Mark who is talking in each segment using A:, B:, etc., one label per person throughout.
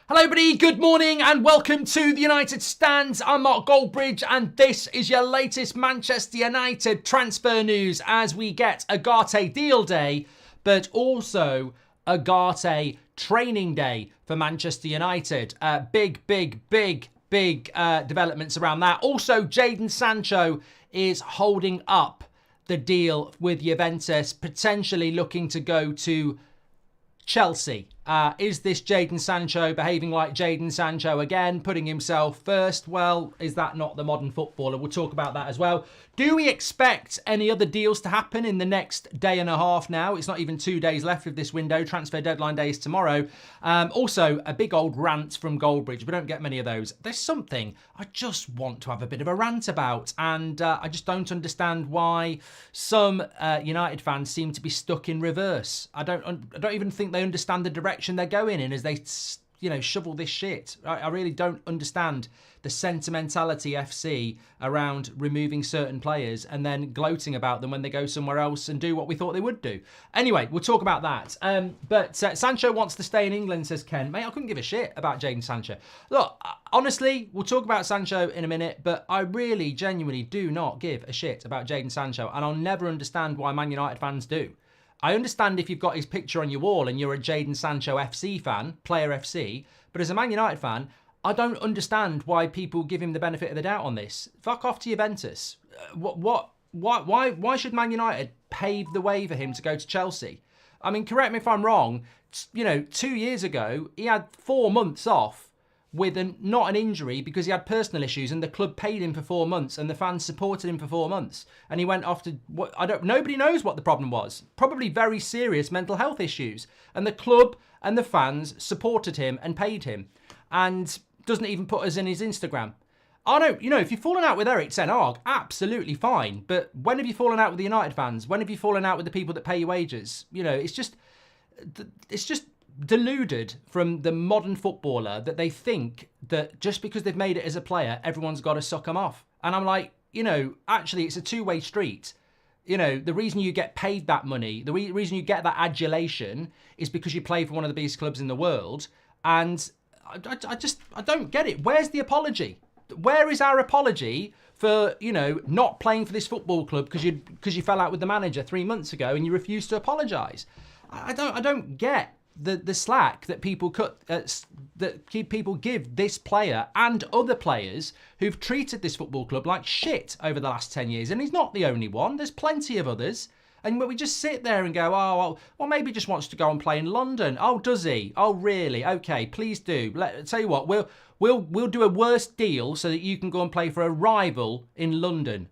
A: Hello everybody, good morning and welcome to the United Stands. I'm Mark Goldbridge and this is your latest Manchester United transfer news as we get Ugarte deal day, but also Ugarte training day for Manchester United. Big developments around that. Also, Jadon Sancho is holding up the deal with Juventus, potentially looking to go to Chelsea. Is this Jadon Sancho behaving like Jadon Sancho again, putting himself first? Well, is that not the modern footballer? We'll talk about that as well. Do we expect any other deals to happen in the next day and a half now? It's not even 2 days left of this window. Transfer deadline day is tomorrow. Also, a big old rant from Goldbridge. We don't get many of those. There's something I just want to have a bit of a rant about, and I just don't understand why some United fans seem to be stuck in reverse. I don't even think they understand the direction they're going in as they, shovel this shit. I really don't understand the sentimentality FC around removing certain players and then gloating about them when they go somewhere else and do what we thought they would do. Anyway, we'll talk about that. But Sancho wants to stay in England, says Ken. Mate, I couldn't give a shit about Jadon Sancho. Look, honestly, we'll talk about Sancho in a minute, but I really, genuinely do not give a shit about Jadon Sancho, and I'll never understand why Man United fans do. I understand if you've got his picture on your wall and you're a Jadon Sancho FC fan, Player FC, but as a Man United fan, I don't understand why people give him the benefit of the doubt on this. Fuck off to Juventus. Why should Man United pave the way for him to go to Chelsea? I mean, correct me if I'm wrong, 2 years ago, he had 4 months off with not an injury because he had personal issues, and the club paid him for 4 months and the fans supported him for 4 months. And he went off to nobody knows what the problem was. Probably very serious mental health issues. And the club and the fans supported him and paid him. And doesn't even put us in his Instagram. I don't, if you've fallen out with Eric Ten Hag, absolutely fine. But when have you fallen out with the United fans? When have you fallen out with the people that pay your wages? It's just deluded from the modern footballer that they think that just because they've made it as a player, everyone's got to suck them off. And I'm like, actually it's a two-way street. The reason you get paid that money, the reason you get that adulation is because you play for one of the biggest clubs in the world. And I don't get it. Where's the apology? Where is our apology for, not playing for this football club because you fell out with the manager 3 months ago and you refused to apologise? I don't get the slack that people give this player and other players who've treated this football club like shit over the last 10 years. And he's not the only one. There's plenty of others. And we just sit there and go, oh, well, maybe he just wants to go and play in London. Oh, does he? Oh, really? Okay, please do. Tell you what, we'll do a worse deal so that you can go and play for a rival in London.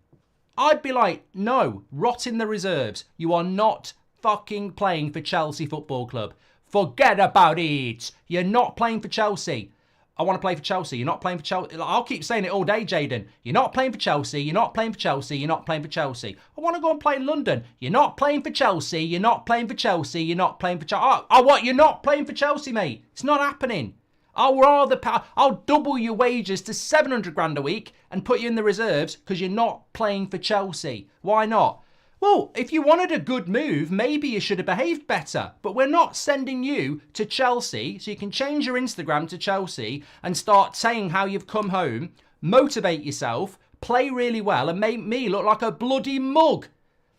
A: I'd be like, no, rot in the reserves. You are not fucking playing for Chelsea Football Club. Forget about it. You're not playing for Chelsea. I want to play for Chelsea. You're not playing for Chelsea. I'll keep saying it all day, Jadon. You're not playing for Chelsea. You're not playing for Chelsea. You're not playing for Chelsea. I want to go and play in London. You're not playing for Chelsea. You're not playing for Chelsea. You're not playing for Chelsea. Oh, what? You're not playing for Chelsea, mate. It's not happening. I'll double your wages to 700 grand a week and put you in the reserves because you're not playing for Chelsea. Why not? Well, if you wanted a good move, maybe you should have behaved better. But we're not sending you to Chelsea, so you can change your Instagram to Chelsea and start saying how you've come home, motivate yourself, play really well, and make me look like a bloody mug.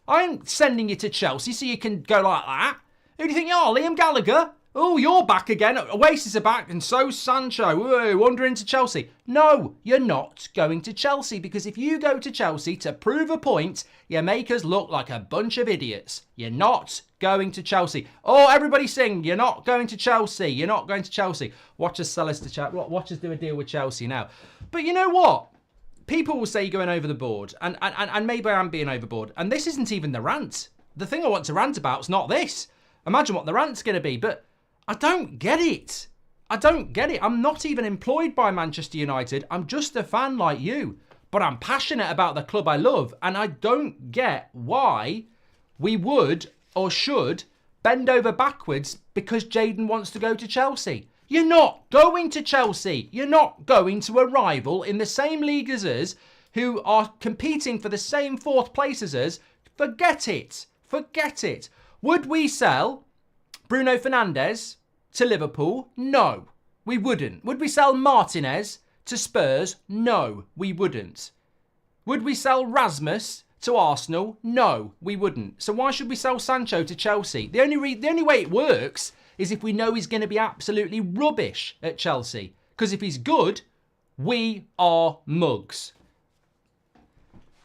A: I ain't sending you to Chelsea so you can go like that. Who do you think you are, Liam Gallagher? Oh, you're back again. Oasis are back, and so's Sancho. Whoa, wandering to Chelsea. No, you're not going to Chelsea, because if you go to Chelsea to prove a point, you make us look like a bunch of idiots. You're not going to Chelsea. Oh, everybody sing, you're not going to Chelsea. You're not going to Chelsea. Watch us sell us to Chelsea. Watch us do a deal with Chelsea now. But you know what? People will say you're going over the board, and maybe I am being overboard. And this isn't even the rant. The thing I want to rant about is not this. Imagine what the rant's going to be, but I don't get it. I don't get it. I'm not even employed by Manchester United. I'm just a fan like you. But I'm passionate about the club I love. And I don't get why we would or should bend over backwards because Jadon wants to go to Chelsea. You're not going to Chelsea. You're not going to a rival in the same league as us who are competing for the same 4th place as us. Forget it. Forget it. Would we sell Bruno Fernandes to Liverpool? No. We wouldn't. Would we sell Martinez to Spurs? No, we wouldn't. Would we sell Rasmus to Arsenal? No, we wouldn't. So why should we sell Sancho to Chelsea? The only way it works is if we know he's going to be absolutely rubbish at Chelsea. Because if he's good, we are mugs.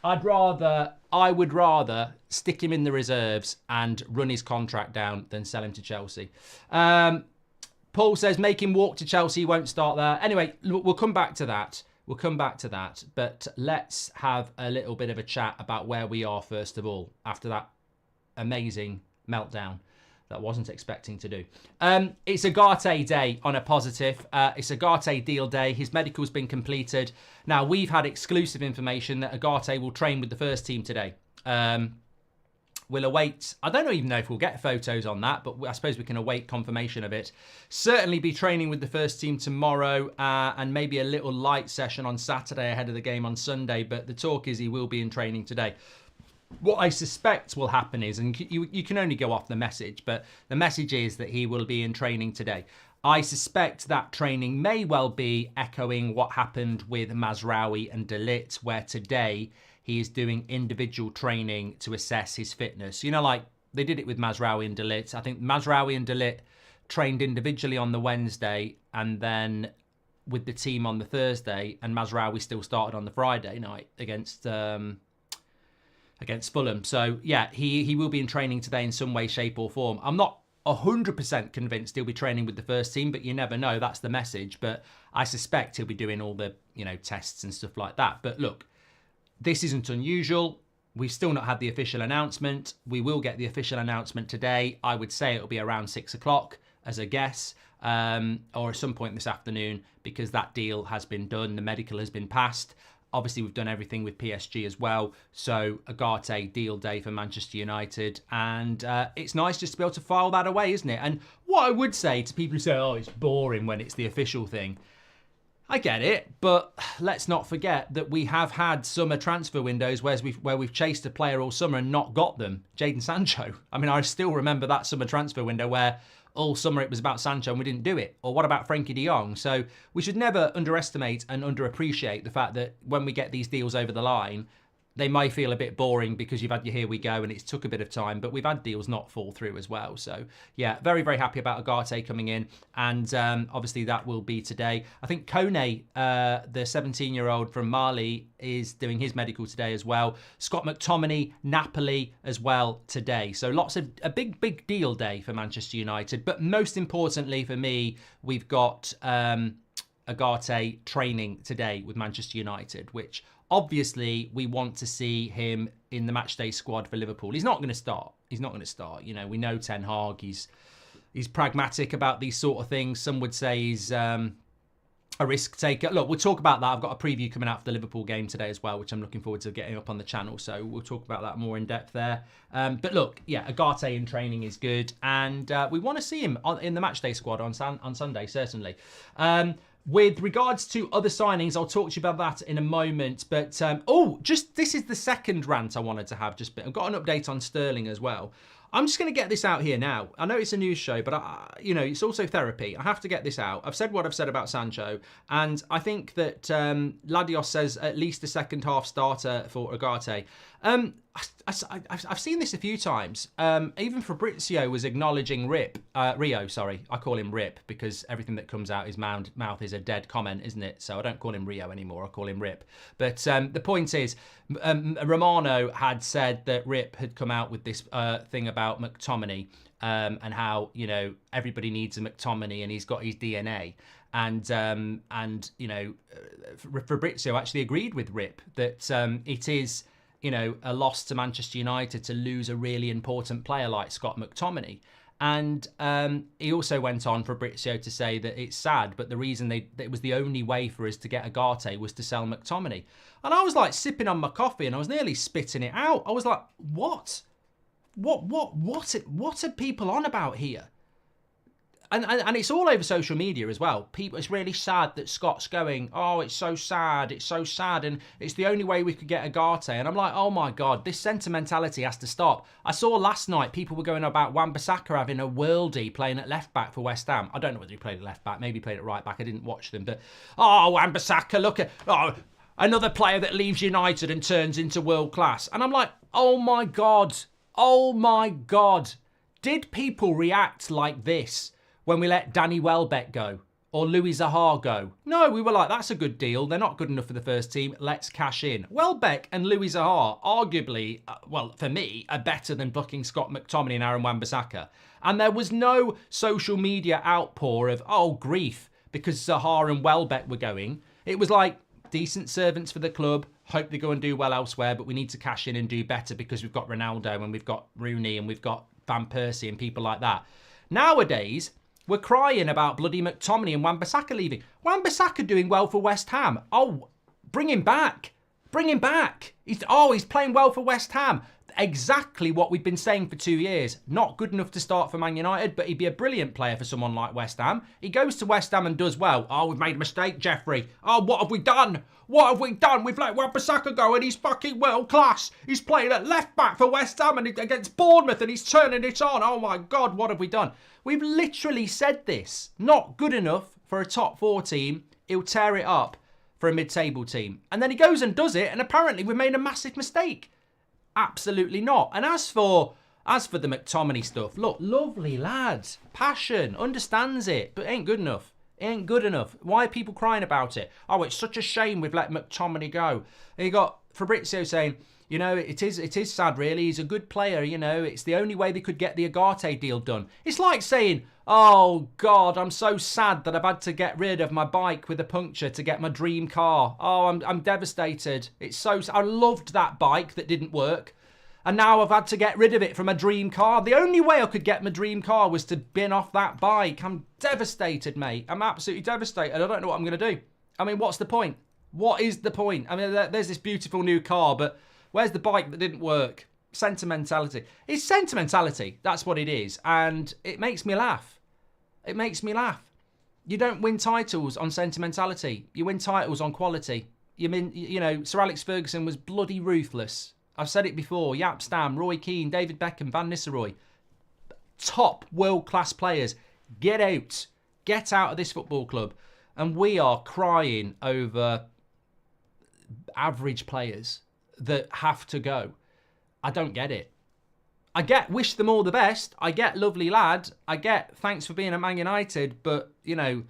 A: I would rather stick him in the reserves and run his contract down than sell him to Chelsea. Paul says, make him walk to Chelsea, he won't start there. Anyway, we'll come back to that. We'll come back to that. But let's have a little bit of a chat about where we are, first of all, after that amazing meltdown that I wasn't expecting to do. It's Ugarte day on a positive. It's Ugarte deal day. His medical's been completed. Now, we've had exclusive information that Ugarte will train with the first team today. We'll await, I don't even know if we'll get photos on that, but I suppose we can await confirmation of it. Certainly be training with the first team tomorrow and maybe a little light session on Saturday ahead of the game on Sunday, but the talk is he will be in training today. What I suspect will happen is, and you can only go off the message, but the message is that he will be in training today. I suspect that training may well be echoing what happened with Mazraoui and De Ligt, where today he is doing individual training to assess his fitness. You know, like they did it with Mazraoui and De Ligt. I think Mazraoui and De Ligt trained individually on the Wednesday and then with the team on the Thursday, and Mazraoui still started on the Friday night against Fulham. So yeah, he will be in training today in some way, shape or form. I'm not 100% convinced he'll be training with the first team, but you never know. That's the message. But I suspect he'll be doing all the, tests and stuff like that. But look, this isn't unusual. We've still not had the official announcement. We will get the official announcement today. I would say it'll be around 6 o'clock as a guess, or at some point this afternoon, because that deal has been done. The medical has been passed. Obviously, we've done everything with PSG as well. So, Ugarte deal day for Manchester United. And it's nice just to be able to file that away, isn't it? And what I would say to people who say, oh, it's boring when it's the official thing. I get it, but let's not forget that we have had summer transfer windows where we've chased a player all summer and not got them. Jadon Sancho. I mean, I still remember that summer transfer window where all summer it was about Sancho and we didn't do it. Or what about Frenkie de Jong? So we should never underestimate and underappreciate the fact that when we get these deals over the line, they may feel a bit boring because you've had your here we go and it's took a bit of time, but we've had deals not fall through as well. So yeah, very, very happy about Ugarte coming in. And obviously that will be today. I think Kone, the 17-year-old from Mali, is doing his medical today as well. Scott McTominay, Napoli as well today. So lots of, a big, big deal day for Manchester United. But most importantly for me, we've got Ugarte training today with Manchester United, which obviously we want to see him in the matchday squad for Liverpool. He's not going to start. He's not going to start. We know Ten Hag. He's pragmatic about these sort of things. Some would say he's a risk taker. Look, we'll talk about that. I've got a preview coming out for the Liverpool game today as well, which I'm looking forward to getting up on the channel. So we'll talk about that more in depth there. But look, yeah, Ugarte in training is good. And we want to see him in the matchday squad on Sunday, certainly. With regards to other signings, I'll talk to you about that in a moment. But, this is the second rant I wanted to have. I've got an update on Sterling as well. I'm just going to get this out here now. I know it's a news show, but, it's also therapy. I have to get this out. I've said what I've said about Sancho. And I think that Ladios says at least a second half starter for Ugarte. I've seen this a few times. Even Fabrizio was acknowledging Rio, sorry. I call him Rip because everything that comes out his mouth is a dead comment, isn't it? So I don't call him Rio anymore. I call him Rip. But the point is, Romano had said that Rip had come out with this thing about McTominay and how, everybody needs a McTominay and he's got his DNA. And Fabrizio actually agreed with Rip that it is, a loss to Manchester United to lose a really important player like Scott McTominay. And he also went on, Fabrizio, to say that it's sad, but the reason that it was the only way for us to get Ugarte was to sell McTominay. And I was like sipping on my coffee and I was nearly spitting it out. I was like, what? What are people on about here? And it's all over social media as well. People, it's really sad that Scott's going, oh, it's so sad, and it's the only way we could get Ugarte. And I'm like, oh my God, this sentimentality has to stop. I saw last night people were going about Wan-Bissaka having a worldie playing at left back for West Ham. I don't know whether he played at left back, maybe he played at right back. I didn't watch them, but oh, Wan-Bissaka, look at another player that leaves United and turns into world class. And I'm like, oh my God, did people react like this when we let Danny Welbeck go or Louis Zaha go? No, we were like, that's a good deal. They're not good enough for the first team. Let's cash in. Welbeck and Louis Zaha, arguably, well, for me, are better than fucking Scott McTominay and Aaron Wan-Bissaka. And there was no social media outpour of, oh, grief, because Zaha and Welbeck were going. It was like, decent servants for the club. Hope they go and do well elsewhere, but we need to cash in and do better because we've got Ronaldo and we've got Rooney and we've got Van Persie and people like that. Nowadays, we're crying about bloody McTominay and Wan-Bissaka leaving. Wan-Bissaka doing well for West Ham. Oh, bring him back. Bring him back. He's playing well for West Ham. Exactly what we've been saying for 2 years. Not good enough to start for Man United, but he'd be a brilliant player for someone like West Ham. He goes to West Ham and does well. Oh, we've made a mistake, Jeffrey. Oh, what have we done? What have we done? We've let Wan-Bissaka go and he's fucking world class. He's playing at left back for West Ham and against Bournemouth and he's turning it on. Oh my God, what have we done? We've literally said this. Not good enough for a top 4 team. He'll tear it up for a mid-table team. And then he goes and does it and apparently we've made a massive mistake. Absolutely not. And as for the McTominay stuff, look, lovely lad, passion, understands it, but ain't good enough. Ain't good enough. Why are people crying about it? Oh, it's such a shame we've let McTominay go. And you got Fabrizio saying, you know, it is sad, really. He's a good player, you know. It's the only way they could get the Ugarte deal done. It's like saying, oh, God, I'm so sad that I've had to get rid of my bike with a puncture to get my dream car. Oh, I'm devastated. I loved that bike that didn't work. And now I've had to get rid of it from a dream car. The only way I could get my dream car was to bin off that bike. I'm devastated, mate. I'm absolutely devastated. I don't know what I'm going to do. I mean, what's the point? What is the point? I mean, there's this beautiful new car, but where's the bike that didn't work? Sentimentality. It's sentimentality. That's what it is. And it makes me laugh. It makes me laugh. You don't win titles on sentimentality. You win titles on quality. You know, Sir Alex Ferguson was bloody ruthless. I've said it before. Jaap Stam, Roy Keane, David Beckham, Van Nistelrooy. Top world-class players. Get out. Get out of this football club. And we are crying over average players that have to go. I don't get it. I get wish them all the best. I get lovely lad. I get thanks for being at Man United. But, you know,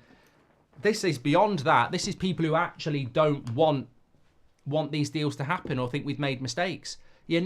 A: this is beyond that. This is people who actually don't want these deals to happen or think we've made mistakes. I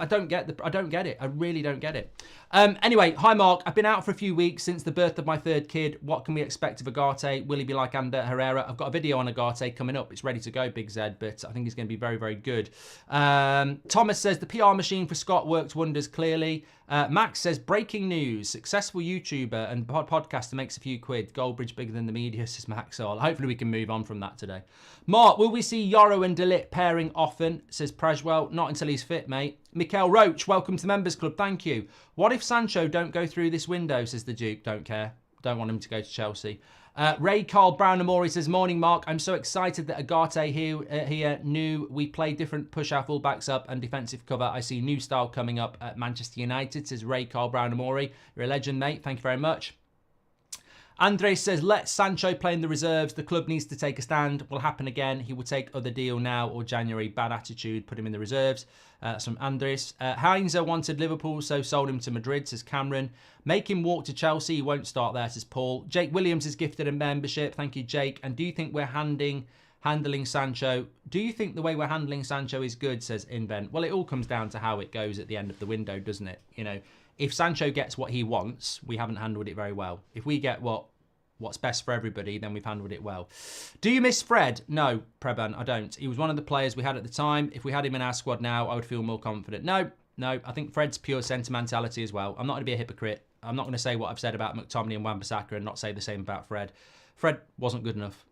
A: don't get it. I really don't get it. Anyway, hi Mark. I've been out for a few weeks since the birth of my 3rd kid. What can we expect of Ugarte? Will he be like Ander Herrera? I've got a video on Ugarte coming up. It's ready to go, Big Z, but I think he's going to be very, very good. Thomas says the PR machine for Scott worked wonders, clearly. Max says, breaking news. Successful YouTuber and podcaster makes a few quid. Goldbridge bigger than the media, says Max. So hopefully we can move on from that today. Mark, will we see Yoro and Delit pairing often, says Prejwell. Not until he's fit, mate. Mikhail Roach, welcome to the Members Club. Thank you. What if Sancho don't go through this window, says the Duke. Don't care. Don't want him to go to Chelsea. Ray Carl Brown Amori says, morning, Mark. I'm so excited that Ugarte here knew we play different push our fullbacks up and defensive cover. I see new style coming up at Manchester United, says Ray Carl Brown Amori. You're a legend, mate. Thank you very much. Andres says, let Sancho play in the reserves. The club needs to take a stand. Will happen again. He will take other deal now or January. Bad attitude. Put him in the reserves. That's from Andres. Heinze wanted Liverpool, so sold him to Madrid, says Cameron. Make him walk to Chelsea. He won't start there, says Paul. Jake Williams is gifted a membership. Thank you, Jake. And do you think we're handling Sancho? Do you think the way we're handling Sancho is good, says Invent? Well, it all comes down to how it goes at the end of the window, doesn't it? You know, if Sancho gets what he wants, we haven't handled it very well. If we get what's best for everybody, then we've handled it well. Do you miss Fred? No, Preban, I don't. He was one of the players we had at the time. If we had him in our squad now, I would feel more confident. No, I think Fred's pure sentimentality as well. I'm not going to be a hypocrite. I'm not going to say what I've said about McTominay and Wan-Bissaka and not say the same about Fred. Fred wasn't good enough.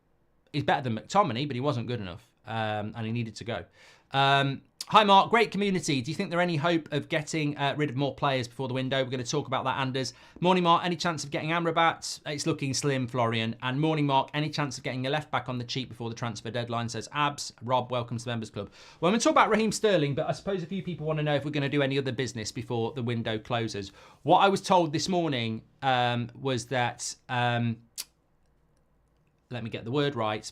A: He's better than McTominay, but he wasn't good enough. And he needed to go. Hi, Mark. Great community. Do you think there any hope of getting rid of more players before the window? We're going to talk about that, Anders. Morning, Mark. Any chance of getting Amrabat? It's looking slim, Florian. And morning, Mark. Any chance of getting a left back on the cheap before the transfer deadline? Says Abs. Rob, welcome to the Members Club. Well, I'm going to talk about Raheem Sterling, but I suppose a few people want to know if we're going to do any other business before the window closes. What I was told this morning was that, let me get the word right.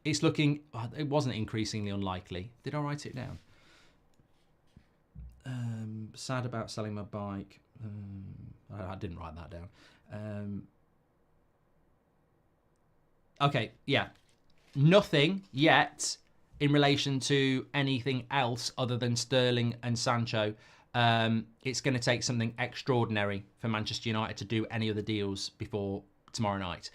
A: It's looking, it wasn't increasingly unlikely. Did I write it down? Sad about selling my bike. I didn't write that down. Okay, yeah. Nothing yet in relation to anything else other than Sterling and Sancho. It's going to take something extraordinary for Manchester United to do any other deals before tomorrow night.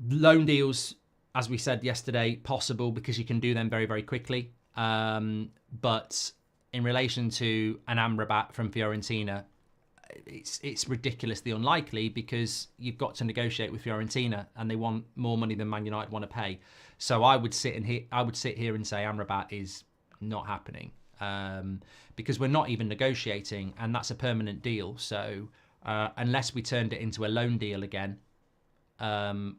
A: Loan deals, as we said yesterday, possible because you can do them very, very quickly. But in relation to an Amrabat from Fiorentina, it's ridiculously unlikely because you've got to negotiate with Fiorentina and they want more money than Man United want to pay. So I would sit here and say Amrabat is not happening because we're not even negotiating, and that's a permanent deal. So unless we turned it into a loan deal again,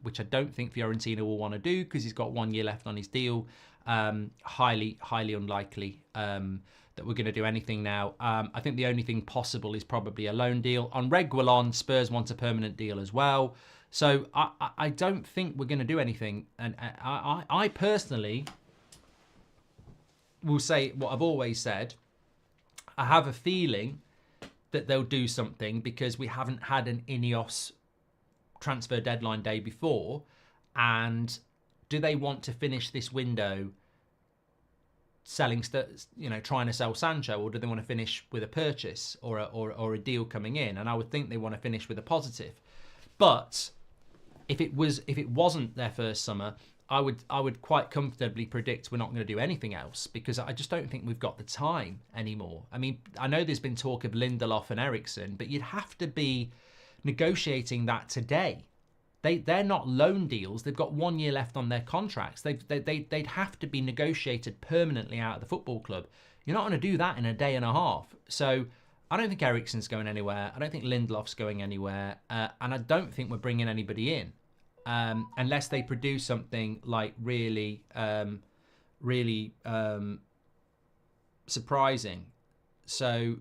A: which I don't think Fiorentina will want to do because he's got 1 year left on his deal. Highly unlikely that we're going to do anything now. I think the only thing possible is probably a loan deal. On Reguilon, Spurs want a permanent deal as well. So I don't think we're going to do anything. And I personally will say what I've always said. I have a feeling that they'll do something because we haven't had an Ineos transfer deadline day before, and do they want to finish this window selling, trying to sell Sancho, or do they want to finish with a purchase or a deal coming in? And I would think they want to finish with a positive. But if it wasn't their first summer, I would quite comfortably predict we're not going to do anything else because I just don't think we've got the time anymore. I mean, I know there's been talk of Lindelof and Eriksen, but you'd have to be negotiating that today. They're not loan deals. They've got 1 year left on their contracts. They'd have to be negotiated permanently out of the football club. You're not going to do that in a day and a half. So I don't think Eriksen's going anywhere. I don't think Lindelof's going anywhere. And I don't think we're bringing anybody in unless they produce something like really surprising. So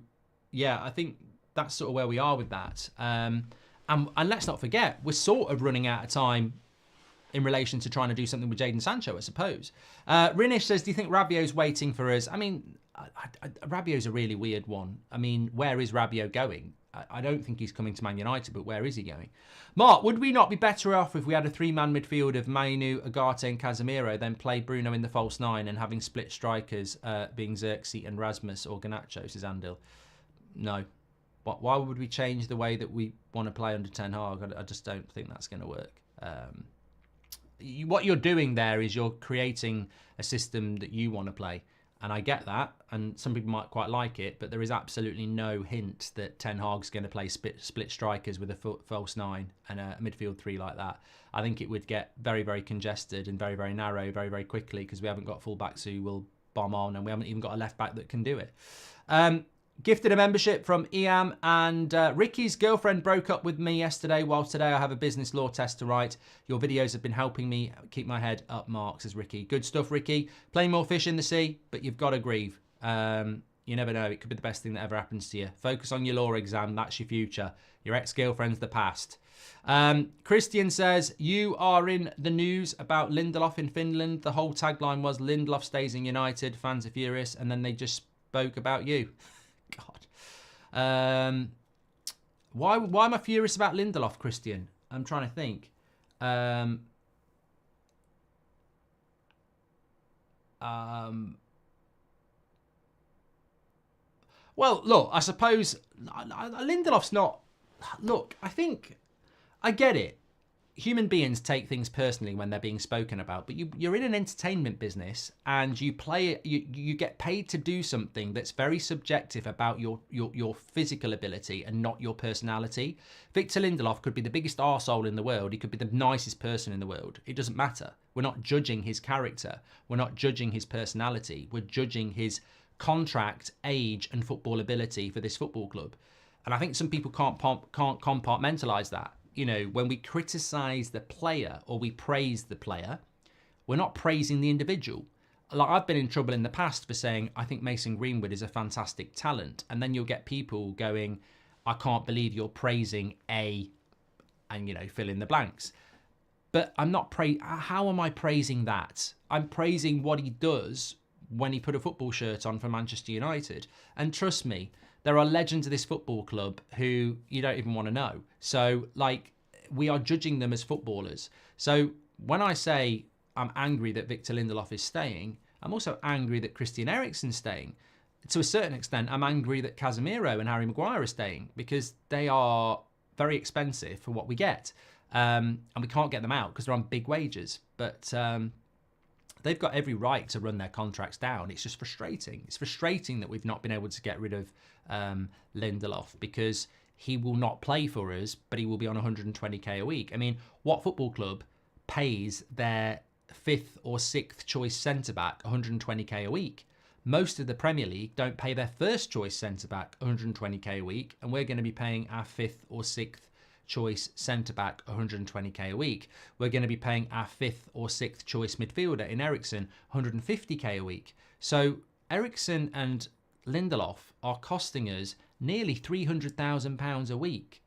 A: yeah, I think that's sort of where we are with that. And let's not forget, we're sort of running out of time in relation to trying to do something with Jadon Sancho, I suppose. Rinish says, do you think Rabiot's waiting for us? I mean, Rabiot's a really weird one. I mean, where is Rabiot going? I don't think he's coming to Man United, but where is he going? Mark, would we not be better off if we had a three-man midfield of Mainu, Ugarte and Casemiro, then play Bruno in the false nine and having split strikers being Xerxes and Rasmus or Garnacho, says Andil? No. Why would we change the way that we want to play under Ten Hag? I just don't think that's going to work. What you're doing there is you're creating a system that you want to play. And I get that, and some people might quite like it, but there is absolutely no hint that Ten Hag's going to play split strikers with a false nine and a midfield three like that. I think it would get very, very congested and very, very narrow very, very quickly because we haven't got full-backs who will bomb on, and we haven't even got a left-back that can do it. Gifted a membership from Iam, and Ricky's girlfriend broke up with me yesterday, while today I have a business law test to write. Your videos have been helping me keep my head up, Mark, says Ricky. Good stuff, Ricky. Playing more fish in the sea, but you've got to grieve. You never know. It could be the best thing that ever happens to you. Focus on your law exam. That's your future. Your ex-girlfriend's the past. Christian says, you are in the news about Lindelof in Finland. The whole tagline was Lindelof stays in United. Fans are furious. And then they just spoke about you. God. Why am I furious about Lindelof, Christian? I'm trying to think. Well, look, I suppose Lindelof's not... Look, I think... I get it. human beings take things personally when they're being spoken about, but you're in an entertainment business and you get paid to do something that's very subjective about your physical ability and not your personality. Victor Lindelof could be the biggest arsehole in the world. He could be the nicest person in the world. It doesn't matter. We're not judging his character. We're not judging his personality. We're judging his contract, age, and football ability for this football club. And I think some people can't compartmentalise that. You know, when we criticise the player or we praise the player, we're not praising the individual. Like, I've been in trouble in the past for saying, I think Mason Greenwood is a fantastic talent. And then you'll get people going, I can't believe you're praising A, and, you know, fill in the blanks. But I'm not how am I praising that? I'm praising what he does when he put a football shirt on for Manchester United. And trust me, there are legends of this football club who you don't even want to know. So, like, we are judging them as footballers. So when I say I'm angry that Victor Lindelof is staying, I'm also angry that Christian Eriksen's staying. To a certain extent, I'm angry that Casemiro and Harry Maguire are staying because they are very expensive for what we get. And we can't get them out because they're on big wages. But they've got every right to run their contracts down. It's just frustrating. It's frustrating that we've not been able to get rid of Lindelof because he will not play for us, but he will be on 120k a week. I mean, what football club pays their 5th or 6th choice centre-back 120k a week? Most of the Premier League don't pay their first choice centre-back 120k a week, and we're going to be paying our 5th or 6th choice centre-back 120k a week. We're going to be paying our 5th or 6th choice midfielder in Eriksen 150k a week. So Eriksen and Lindelof are costing us nearly £300,000 a week.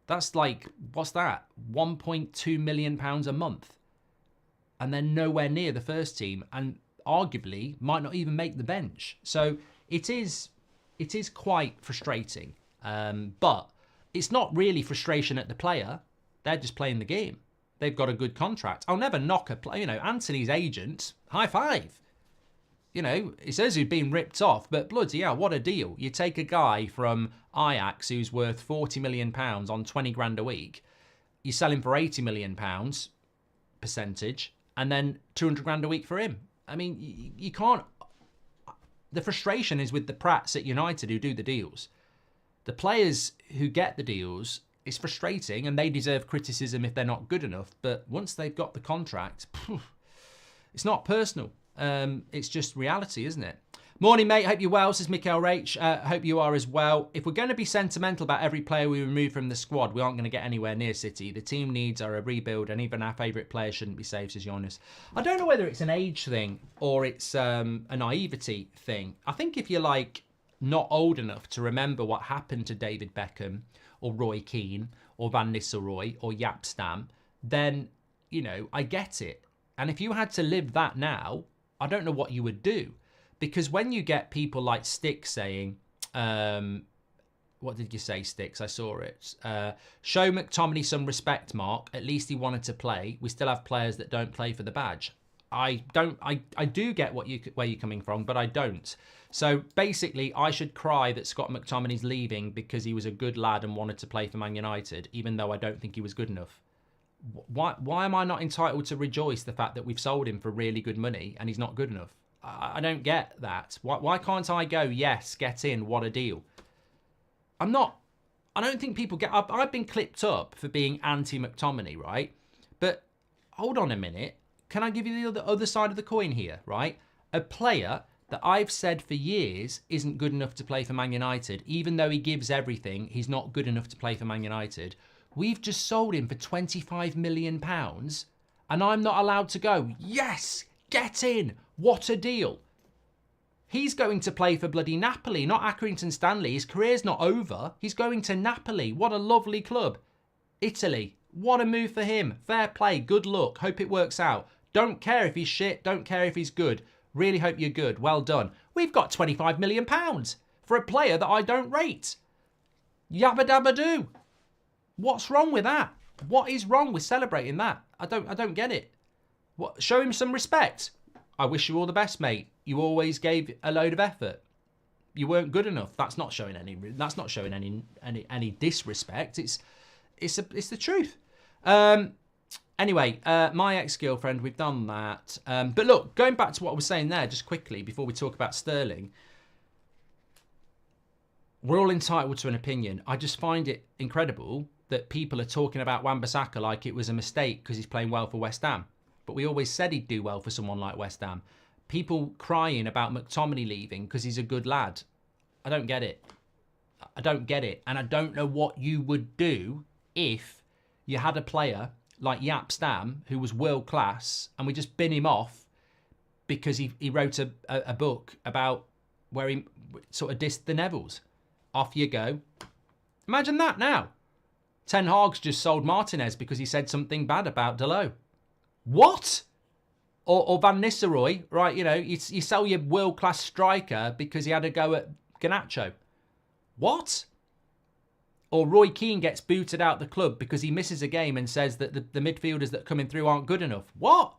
A: That's like, what's that? £1.2 million a month. And they're nowhere near the first team and arguably might not even make the bench. So it is quite frustrating. But it's not really frustration at the player. They're just playing the game. They've got a good contract. I'll never knock a player. You know, Anthony's agent, high five. You know, he says he's been ripped off, but bloody hell, what a deal. You take a guy from Ajax who's worth £40 million on 20 grand a week. You sell him for £80 million percentage and then 200 grand a week for him. I mean, you can't. The frustration is with the prats at United who do the deals. The players who get the deals, it's frustrating and they deserve criticism if they're not good enough. But once they've got the contract, it's not personal. It's just reality, isn't it? Morning, mate. Hope you're well. This is Mikael Rach. Hope you are as well. If we're going to be sentimental about every player we remove from the squad, we aren't going to get anywhere near City. The team needs are a rebuild, and even our favourite players shouldn't be saved, says Jonas. I don't know whether it's an age thing or it's a naivety thing. I think if you're like not old enough to remember what happened to David Beckham or Roy Keane or Van Nistelrooy or Jaap Stam, then, you know, I get it. And if you had to live that now, I don't know what you would do. Because when you get people like Sticks saying, what did you say, Sticks? I saw it. Show McTominay some respect, Mark. At least he wanted to play. We still have players that don't play for the badge. I do get where you're coming from, but I don't. So basically, I should cry that Scott McTominay's leaving because he was a good lad and wanted to play for Man United, even though I don't think he was good enough. Why am I not entitled to rejoice the fact that we've sold him for really good money and he's not good enough? I don't get that. Why can't I go, yes, get in, what a deal? I don't think people get... I've been clipped up for being anti-McTominay, right? But hold on a minute. Can I give you the other side of the coin here, right? A player that I've said for years isn't good enough to play for Man United, even though he gives everything, he's not good enough to play for Man United. We've just sold him for £25 million, and I'm not allowed to go, yes, get in, what a deal. He's going to play for bloody Napoli, not Accrington Stanley. His career's not over. He's going to Napoli. What a lovely club. Italy, what a move for him. Fair play, good luck, hope it works out. Don't care if he's shit, don't care if he's good. Really hope you're good, well done. We've got £25 million for a player that I don't rate. Yabba dabba doo. What's wrong with that? What is wrong with celebrating that? I don't get it. What? Show him some respect. I wish you all the best, mate. You always gave a load of effort. You weren't good enough. That's not showing any. That's not showing any disrespect. It's the truth. Anyway, my ex-girlfriend, we've done that. But look, going back to what I was saying there, just quickly, before we talk about Sterling, we're all entitled to an opinion. I just find it incredible that people are talking about Wan-Bissaka like it was a mistake because he's playing well for West Ham. But we always said he'd do well for someone like West Ham. People crying about McTominay leaving because he's a good lad. I don't get it. I don't get it. And I don't know what you would do if you had a player like Jaap Stam, who was world class, and we just bin him off because he wrote a book about where he sort of dissed the Nevilles. Off you go. Imagine that now. Ten Hag's just sold Martinez because he said something bad about Dalot. What? Or Van Nistelrooy, right? You know, you sell your world-class striker because he had a go at Garnacho. What? Or Roy Keane gets booted out the club because he misses a game and says that the midfielders that are coming through aren't good enough. What?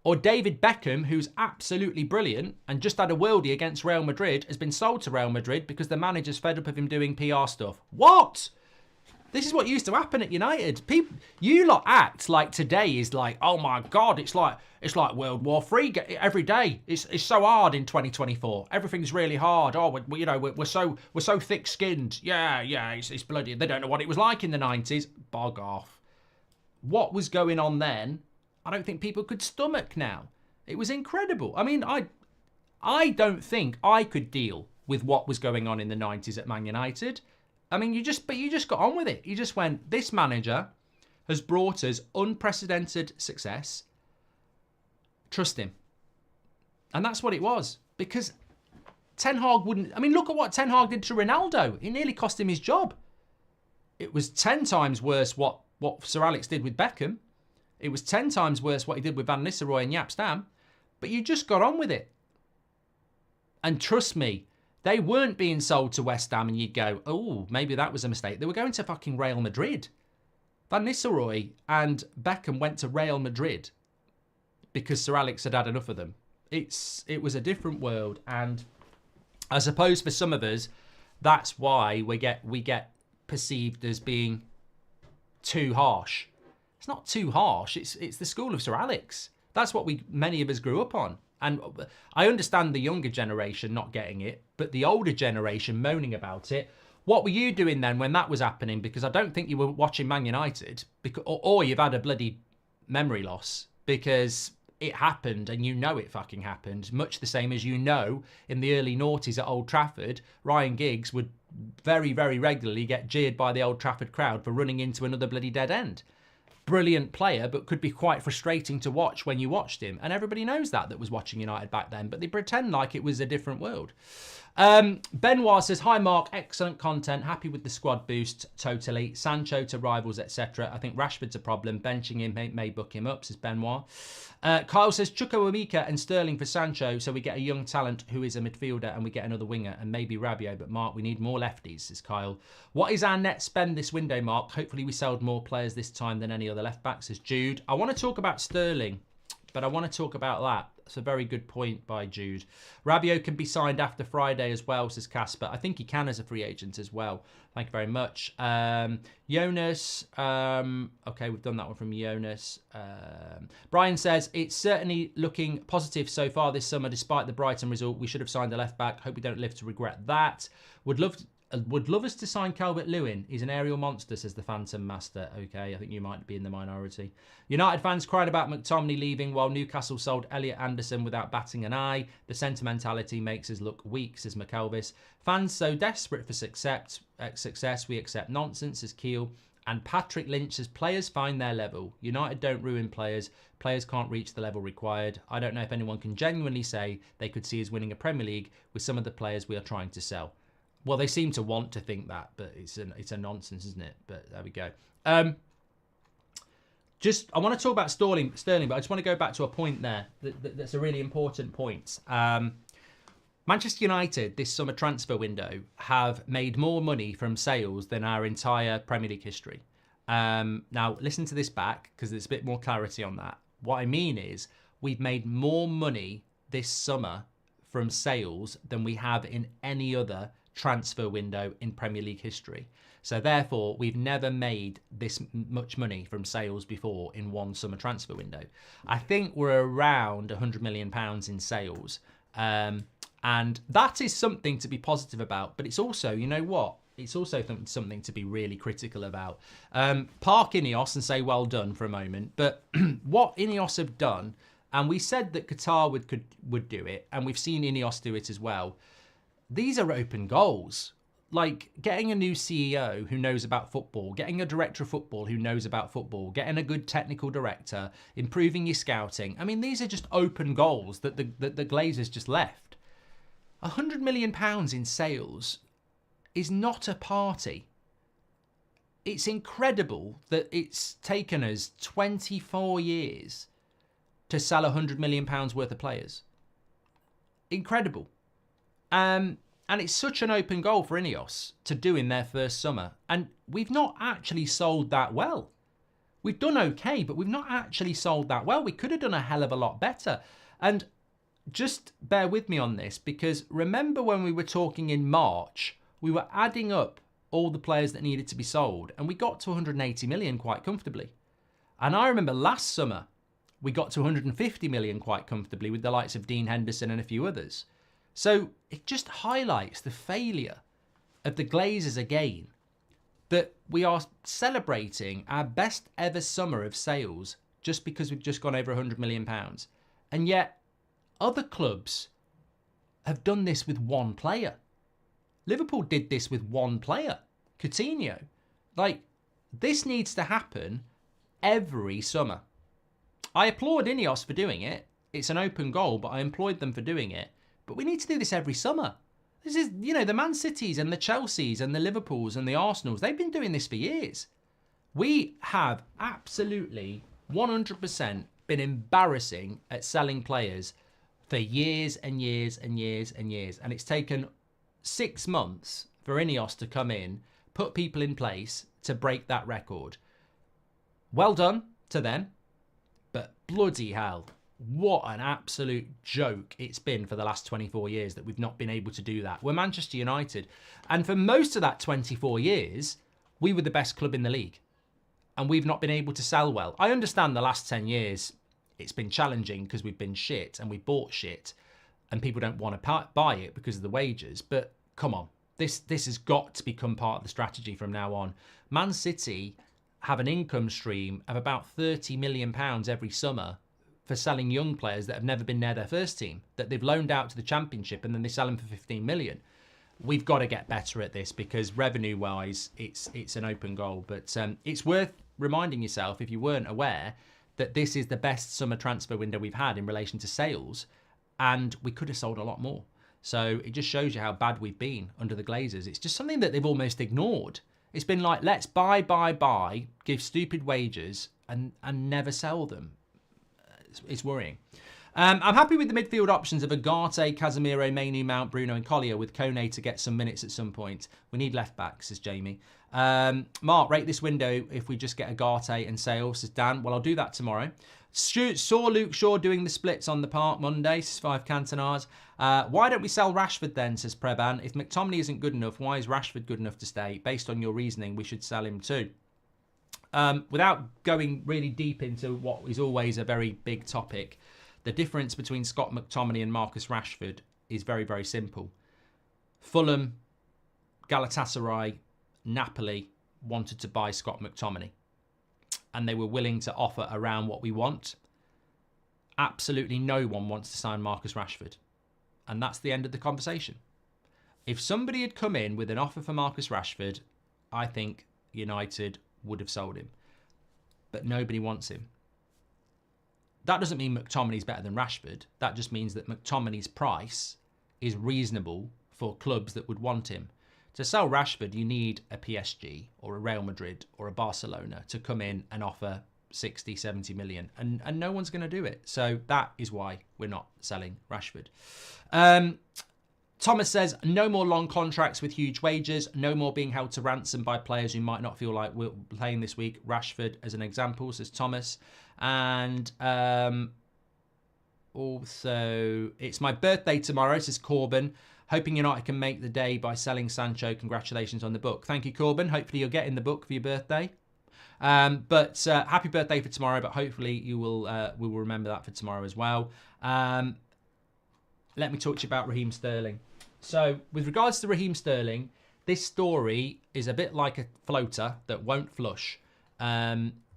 A: Or David Beckham, who's absolutely brilliant and just had a worldie against Real Madrid, has been sold to Real Madrid because the manager's fed up of him doing PR stuff. What? This is what used to happen at United. People, you lot act like today is like, oh my God, it's like World War III every day. It's so hard in 2024. Everything's really hard. Oh, we're so thick-skinned. Yeah, it's bloody. They don't know what it was like in the 90s. Bog off. What was going on then? I don't think people could stomach now. It was incredible. I mean, I don't think I could deal with what was going on in the 90s at Man United. I mean, you just got on with it. You just went, this manager has brought us unprecedented success. Trust him. And that's what it was. Because Ten Hag wouldn't... I mean, look at what Ten Hag did to Ronaldo. It nearly cost him his job. It was 10 times worse what Sir Alex did with Beckham. It was 10 times worse what he did with Van Nistelrooy and Jaap Stam. But you just got on with it. And trust me, they weren't being sold to West Ham and you'd go, oh, maybe that was a mistake. They were going to fucking Real Madrid. Van Nistelrooy and Beckham went to Real Madrid because Sir Alex had had enough of them. It was a different world. And I suppose for some of us, that's why we get perceived as being too harsh. It's not too harsh. It's the school of Sir Alex. That's what many of us grew up on. And I understand the younger generation not getting it, but the older generation moaning about it. What were you doing then when that was happening? Because I don't think you were watching Man United, or you've had a bloody memory loss, because it happened and you know it fucking happened. Much the same as you know in the early noughties at Old Trafford, Ryan Giggs would very, very regularly get jeered by the Old Trafford crowd for running into another bloody dead end. Brilliant player, but could be quite frustrating to watch when you watched him. And everybody knows that was watching United back then, but they pretend like it was a different world. Benoit says, hi Mark, excellent content, happy with the squad boost, totally. Sancho to rivals, etc. I think Rashford's a problem, benching him may book him up, says Benoit. Kyle says, Chukwuemeka and Sterling for Sancho, so we get a young talent who is a midfielder and we get another winger and maybe Rabiot, but Mark, we need more lefties, says Kyle. What is our net spend this window, Mark? Hopefully we sold more players this time than any other left back, says Jude. I want to talk about Sterling, but I want to talk about that. That's a very good point by Jude. Rabiot can be signed after Friday as well, says Casper. I think he can as a free agent as well. Thank you very much. Jonas. Okay, we've done that one from Jonas. Brian says, it's certainly looking positive so far this summer, despite the Brighton result. We should have signed a left back. Hope we don't live to regret that. Would love us to sign Calvert-Lewin. He's an aerial monster, says the Phantom Master. Okay, I think you might be in the minority. United fans cried about McTominay leaving while Newcastle sold Elliot Anderson without batting an eye. The sentimentality makes us look weak, says McElvis. Fans so desperate for success, we accept nonsense, says Keel. And Patrick Lynch says, players find their level. United don't ruin players. Players can't reach the level required. I don't know if anyone can genuinely say they could see us winning a Premier League with some of the players we are trying to sell. Well, they seem to want to think that, but it's a nonsense, isn't it? But there we go. I want to talk about Sterling, but I just want to go back to a point there that's a really important point. Manchester United, this summer transfer window, have made more money from sales than our entire Premier League history. Now, listen to this back, because there's a bit more clarity on that. What I mean is, we've made more money this summer from sales than we have in any other transfer window in Premier League history. So therefore, we've never made this much money from sales before in one summer transfer window. I think we're around £100 million in sales. And that is something to be positive about. But it's also, you know what? It's also something to be really critical about. Park Ineos and say well done for a moment. But what Ineos have done, and we said that Qatar would do it, and we've seen Ineos do it as well. These are open goals. Like getting a new CEO who knows about football, getting a director of football who knows about football, getting a good technical director, improving your scouting. I mean, these are just open goals that the Glazers just left. £100 million in sales is not a party. It's incredible that it's taken us 24 years to sell £100 million worth of players. Incredible. And it's such an open goal for Ineos to do in their first summer. And we've not actually sold that well. We've done okay, but we've not actually sold that well. We could have done a hell of a lot better. And just bear with me on this, because remember when we were talking in March, we were adding up all the players that needed to be sold, and we got to 180 million quite comfortably. And I remember last summer, we got to 150 million quite comfortably with the likes of Dean Henderson and a few others. So it just highlights the failure of the Glazers again, that we are celebrating our best ever summer of sales just because we've just gone over £100 million. And yet other clubs have done this with one player. Liverpool did this with one player, Coutinho. Like, this needs to happen every summer. I applaud Ineos for doing it. It's an open goal, but I employed them for doing it. But we need to do this every summer. This is, you know, the Man Cities and the Chelseas and the Liverpools and the Arsenals, they've been doing this for years. We have absolutely 100% been embarrassing at selling players for years and years and years and years. And it's taken 6 months for Ineos to come in, put people in place to break that record. Well done to them, but bloody hell, what an absolute joke it's been for the last 24 years that we've not been able to do that. We're Manchester United, and for most of that 24 years, we were the best club in the league, and we've not been able to sell well. I understand the last 10 years, it's been challenging because we've been shit and we bought shit, and people don't want to buy it because of the wages. But come on, this has got to become part of the strategy from now on. Man City have an income stream of about £30 million every summer for selling young players that have never been near their first team, that they've loaned out to the Championship, and then they sell them for 15 million. We've got to get better at this, because revenue-wise, it's an open goal. But it's worth reminding yourself, if you weren't aware, that this is the best summer transfer window we've had in relation to sales, and we could have sold a lot more. So it just shows you how bad we've been under the Glazers. It's just something that they've almost ignored. It's been like, let's buy, give stupid wages, and never sell them. It's worrying. I'm happy with the midfield options of Ugarte, Casemiro, Mainu, Mount, Bruno and Collier, with Kone to get some minutes at some point. We need left back, says Jamie. Mark, rate this window if we just get Ugarte and Sale, says Dan. Well, I'll do that tomorrow. Saw Luke Shaw doing the splits on the park Monday, says 5 Cantonars. Why don't we sell Rashford then, says Preban. If McTominay isn't good enough, why is Rashford good enough to stay? Based on your reasoning, we should sell him too. Without going really deep into what is always a very big topic, the difference between Scott McTominay and Marcus Rashford is very, very simple. Fulham, Galatasaray, Napoli wanted to buy Scott McTominay, and they were willing to offer around what we want. Absolutely no one wants to sign Marcus Rashford, and that's the end of the conversation. If somebody had come in with an offer for Marcus Rashford, I think United would have sold him, but nobody wants him. That doesn't mean McTominay's better than Rashford. That just means that McTominay's price is reasonable for clubs that would want him. To sell Rashford, you need a PSG or a Real Madrid or a Barcelona to come in and offer 60, 70 million, and no one's going to do it. So that is why we're not selling Rashford. Thomas says, no more long contracts with huge wages, no more being held to ransom by players who might not feel like we're playing this week. Rashford as an example, says Thomas. And Also, it's my birthday tomorrow, says Corbin. Hoping United can make the day by selling Sancho. Congratulations on the book. Thank you, Corbin. Hopefully you'll get in the book for your birthday. But happy birthday for tomorrow, but hopefully you will we will remember that for tomorrow as well. Let me talk to you about Raheem Sterling. So with regards to Raheem Sterling, this story is a bit like a floater that won't flush.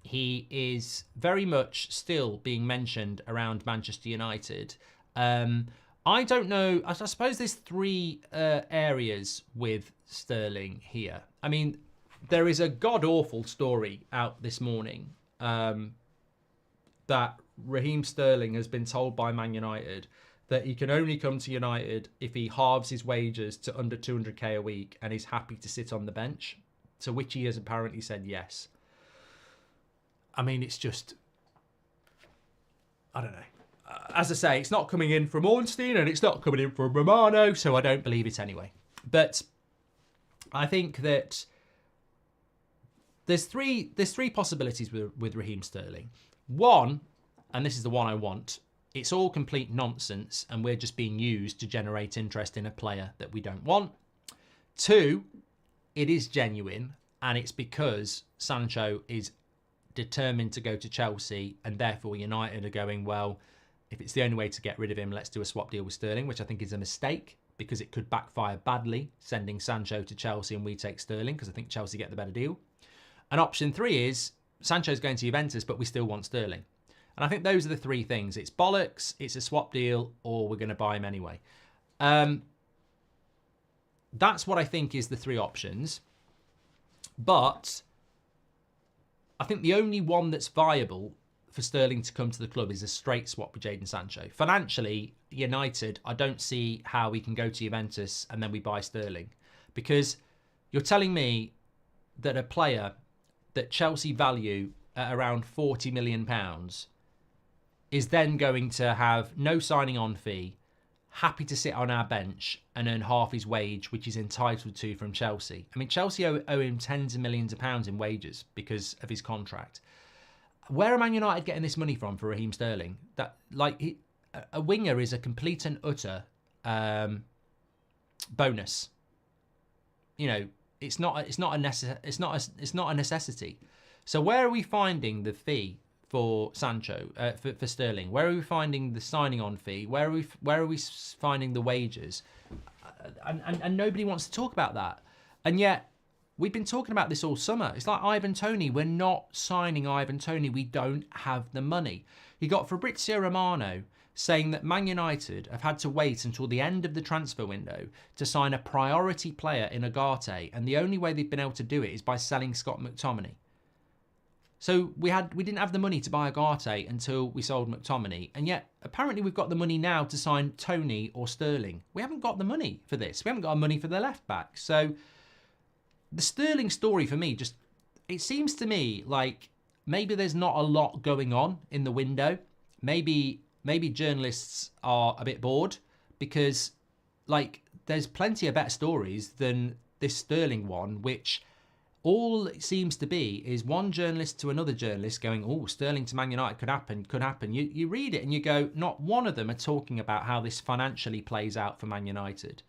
A: He is very much still being mentioned around Manchester United. I don't know. I suppose there's three areas with Sterling here. I mean, there is a god-awful story out this morning that Raheem Sterling has been told by Man United that he can only come to United if he halves his wages to under 200k a week and is happy to sit on the bench, to which he has apparently said yes. I mean, it's just, I don't know. As I say, it's not coming in from Ornstein and it's not coming in from Romano, so I don't believe it anyway. But I think that there's three possibilities with Raheem Sterling. One, and this is the one I want, it's all complete nonsense and we're just being used to generate interest in a player that we don't want. Two, it is genuine and it's because Sancho is determined to go to Chelsea and therefore United are going, well, if it's the only way to get rid of him, let's do a swap deal with Sterling, which I think is a mistake because it could backfire badly, sending Sancho to Chelsea and we take Sterling because I think Chelsea get the better deal. And option three is Sancho's going to Juventus, but we still want Sterling. And I think those are the three things. It's bollocks, it's a swap deal, or we're going to buy him anyway. That's what I think is the three options. But I think the only one that's viable for Sterling to come to the club is a straight swap with Jadon Sancho. Financially, United, I don't see how we can go to Juventus and then we buy Sterling. Because you're telling me that a player that Chelsea value at around £40 million is then going to have no signing on fee, happy to sit on our bench and earn half his wage, which he's entitled to from Chelsea. I mean, Chelsea owe him tens of millions of pounds in wages because of his contract. Where are Man United getting this money from for Raheem Sterling? That a winger is a complete and utter bonus. You know, it's not a necessity. So where are we finding the fee for Sancho for Sterling? Where are we finding the signing on fee? Where are we finding the wages? And nobody wants to talk about that. And yet we've been talking about this all summer. It's like Ivan Toney. We're not signing Ivan Toney. We don't have the money. You got Fabrizio Romano saying that Man United have had to wait until the end of the transfer window to sign a priority player in Ugarte, and the only way they've been able to do it is by selling Scott McTominay. So we didn't have the money to buy Ugarte until we sold McTominay, and yet apparently we've got the money now to sign Toney or Sterling. We haven't got the money for this. We haven't got money for the left back. So the Sterling story for me it seems to me like maybe there's not a lot going on in the window. Maybe journalists are a bit bored because there's plenty of better stories than this Sterling one, which all it seems to be is one journalist to another journalist going, oh, Sterling to Man United could happen. You read it and you go, not one of them are talking about how this financially plays out for Man United.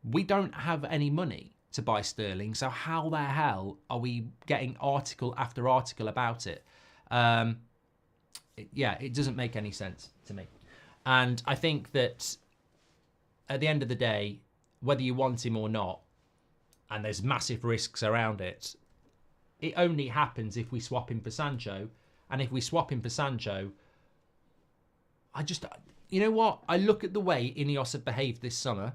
A: We don't have any money to buy Sterling, so how the hell are we getting article after article about it? It doesn't make any sense to me. And I think that at the end of the day, whether you want him or not, and there's massive risks around it, it only happens if we swap him for Sancho. And if we swap him for Sancho, you know what? I look at the way Ineos have behaved this summer,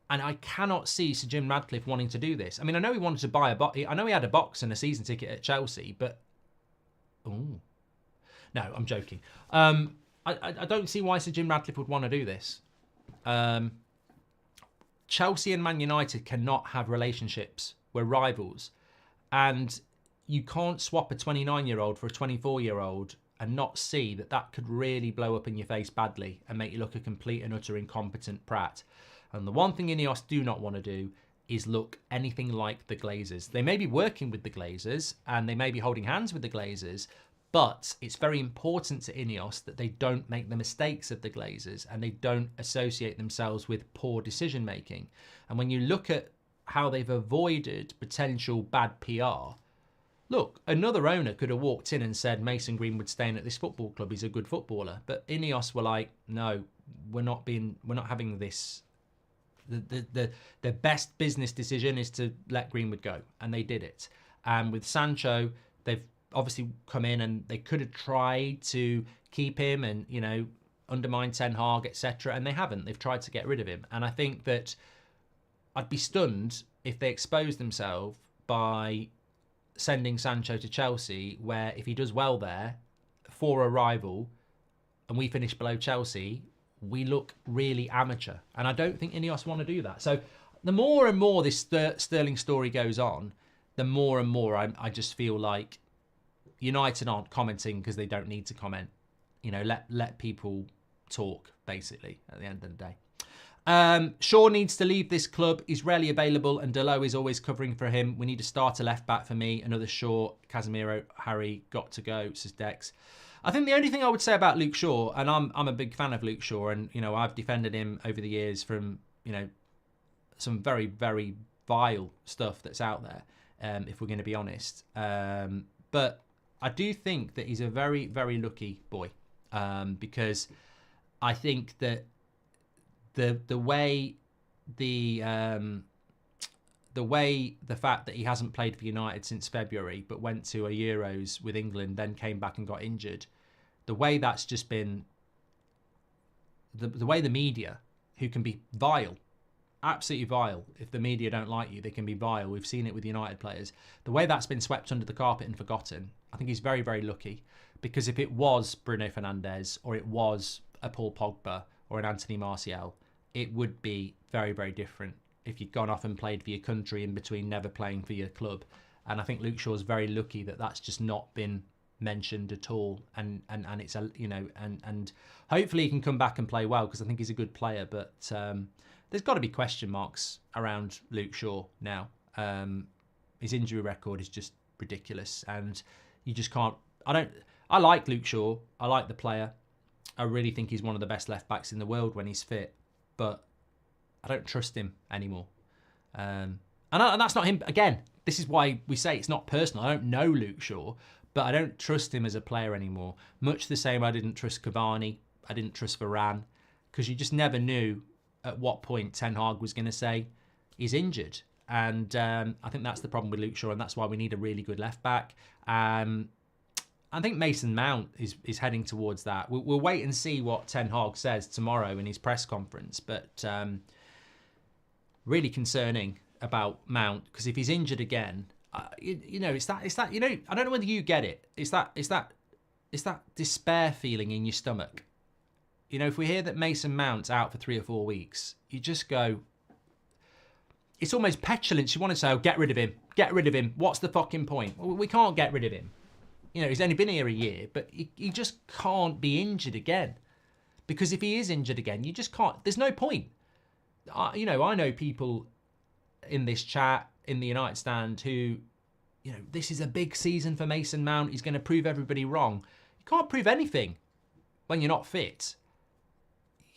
A: and I cannot see Sir Jim Radcliffe wanting to do this. I mean, I know he wanted to buy I know he had a box and a season ticket at Chelsea, but no, I'm joking. I don't see why Sir Jim Radcliffe would want to do this. Chelsea and Man United cannot have relationships. We're rivals. And you can't swap a 29-year-old for a 24-year-old and not see that could really blow up in your face badly and make you look a complete and utter incompetent prat. And the one thing Ineos do not want to do is look anything like the Glazers. They may be working with the Glazers and they may be holding hands with the Glazers, But it's very important to Ineos that they don't make the mistakes of the Glazers and they don't associate themselves with poor decision making. And when you look at how they've avoided potential bad PR, look, another owner could have walked in and said Mason Greenwood staying at this football club, he's a good footballer. But Ineos were like, no, we're not having this. The best business decision is to let Greenwood go, and they did it. And with Sancho, they've obviously come in and they could have tried to keep him and, you know, undermine Ten Hag, etc. And they haven't. They've tried to get rid of him. And I think that I'd be stunned if they exposed themselves by sending Sancho to Chelsea, where if he does well there for a rival and we finish below Chelsea, we look really amateur. And I don't think Ineos want to do that. So the more and more this Sterling story goes on, the more and more I just feel like United aren't commenting because they don't need to comment. You know, let people talk, basically, at the end of the day. Shaw needs to leave this club. He's rarely available and Delo is always covering for him. We need to start a left back for me. Another Shaw, Casemiro, Harry, got to go, says Dex. I think the only thing I would say about Luke Shaw, and I'm a big fan of Luke Shaw, and, you know, I've defended him over the years from, you know, some very, very vile stuff that's out there, if we're going to be honest. But I do think that he's a very, very lucky boy, because I think that the way the fact that he hasn't played for United since February, but went to a Euros with England, then came back and got injured, the way that's just been, the way the media, who can be vile, absolutely vile. If the media don't like you, they can be vile. We've seen it with United players. The way that's been swept under the carpet and forgotten, I think he's very, very lucky. Because if it was Bruno Fernandes, or it was a Paul Pogba, or an Anthony Martial, it would be very, very different if you'd gone off and played for your country in between never playing for your club. And I think Luke Shaw's very lucky that that's just not been mentioned at all. And it's a, you know, and hopefully he can come back and play well, because I think he's a good player. But there's got to be question marks around Luke Shaw now. His injury record is just ridiculous, and you just can't. I like Luke Shaw. I like the player. I really think he's one of the best left backs in the world when he's fit, but I don't trust him anymore. And that's not him. Again, this is why we say it's not personal. I don't know Luke Shaw, but I don't trust him as a player anymore. Much the same I didn't trust Cavani. I didn't trust Varane, because you just never knew at what point Ten Hag was going to say he's injured. And I think that's the problem with Luke Shaw, and that's why we need a really good left back. I think Mason Mount is heading towards that. We'll wait and see what Ten Hag says tomorrow in his press conference. But really concerning about Mount, because if he's injured again, you know, it's that you know, I don't know whether you get it. It's that despair feeling in your stomach. You know, if we hear that Mason Mount's out for 3 or 4 weeks, you just go. It's almost petulance. You want to say, "Oh, get rid of him. Get rid of him. What's the fucking point?" Well, we can't get rid of him. You know, he's only been here a year, but he just can't be injured again. Because if he is injured again, you just can't. There's no point. You know, I know people in this chat, in the United stand, who, you know, this is a big season for Mason Mount. He's going to prove everybody wrong. You can't prove anything when you're not fit.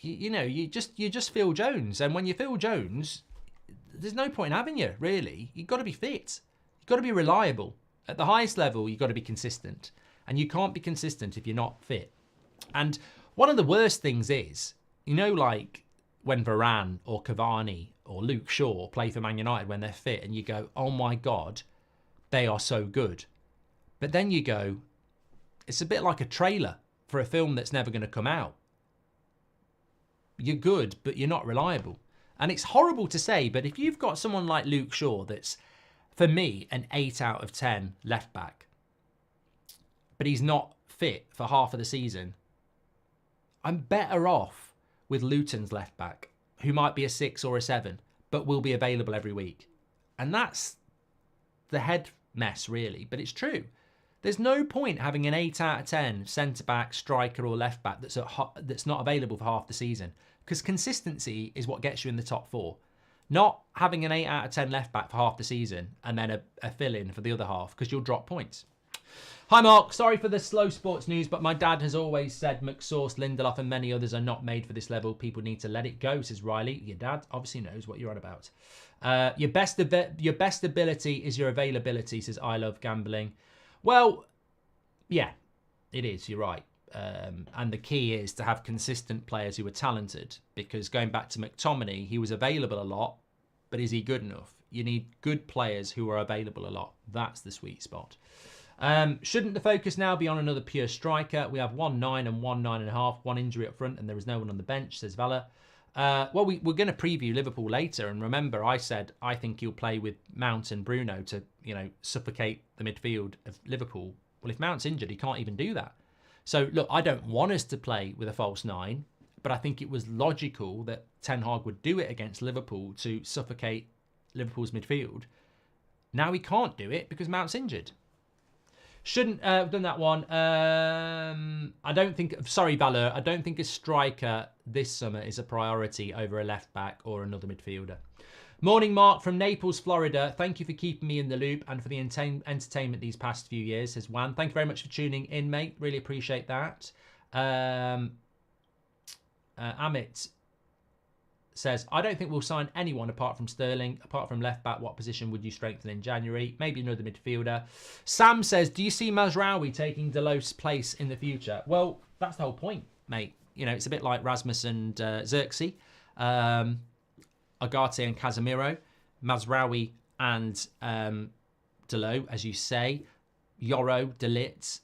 A: You know, you just Phil Jones. And when you're Phil Jones, there's no point in having you, really. You've got to be fit. You've got to be reliable. At the highest level, you've got to be consistent. And you can't be consistent if you're not fit. And one of the worst things is, you know, like when Varane or Cavani or Luke Shaw play for Man United when they're fit, and you go, oh my God, they are so good. But then you go, it's a bit like a trailer for a film that's never going to come out. You're good, but you're not reliable. And it's horrible to say, but if you've got someone like Luke Shaw that's, for me, an 8 out of 10 left back, but he's not fit for half of the season, I'm better off with Luton's left back, who might be a 6 or a 7, but will be available every week. And that's the head mess, really. But it's true. There's no point having an 8 out of 10 centre-back, striker or left-back that's not available for half the season. Because consistency is what gets you in the top 4. Not having an 8 out of 10 left-back for half the season and then a fill-in for the other half, because you'll drop points. Hi, Mark. Sorry for the slow sports news, but my dad has always said McSauce, Lindelof and many others are not made for this level. People need to let it go, says Riley. Your dad obviously knows what you're on about. Your best ability is your availability, says I Love Gambling. Well, yeah, it is. You're right. And the key is to have consistent players who are talented, because going back to McTominay, he was available a lot, but is he good enough? You need good players who are available a lot. That's the sweet spot. Shouldn't the focus now be on another pure striker? We have 1-9 and 1-9.5, one injury up front, and there is no one on the bench, says Vela. Well, we're going to preview Liverpool later, and remember, I said I think he'll play with Mount and Bruno to, suffocate the midfield of Liverpool. Well, if Mount's injured, he can't even do that. So, look, I don't want us to play with a false nine, but I think it was logical that Ten Hag would do it against Liverpool to suffocate Liverpool's midfield. Now he can't do it because Mount's injured. Shouldn't have done that one. I don't think, sorry, Valor, I don't think a striker this summer is a priority over a left back or another midfielder. Morning, Mark from Naples, Florida. Thank you for keeping me in the loop and for the entertainment these past few years, says Juan. Thank you very much for tuning in, mate. Really appreciate that. Amit says, I don't think we'll sign anyone apart from Sterling. Apart from left back, what position would you strengthen in January? Maybe another midfielder. Sam says, do you see Mazraoui taking Delos' place in the future? Well, that's the whole point, mate. It's a bit like Rasmus and Xerxes, Ugarte and Casemiro, Mazraoui and Delos, as you say, Yoro, De Ligt.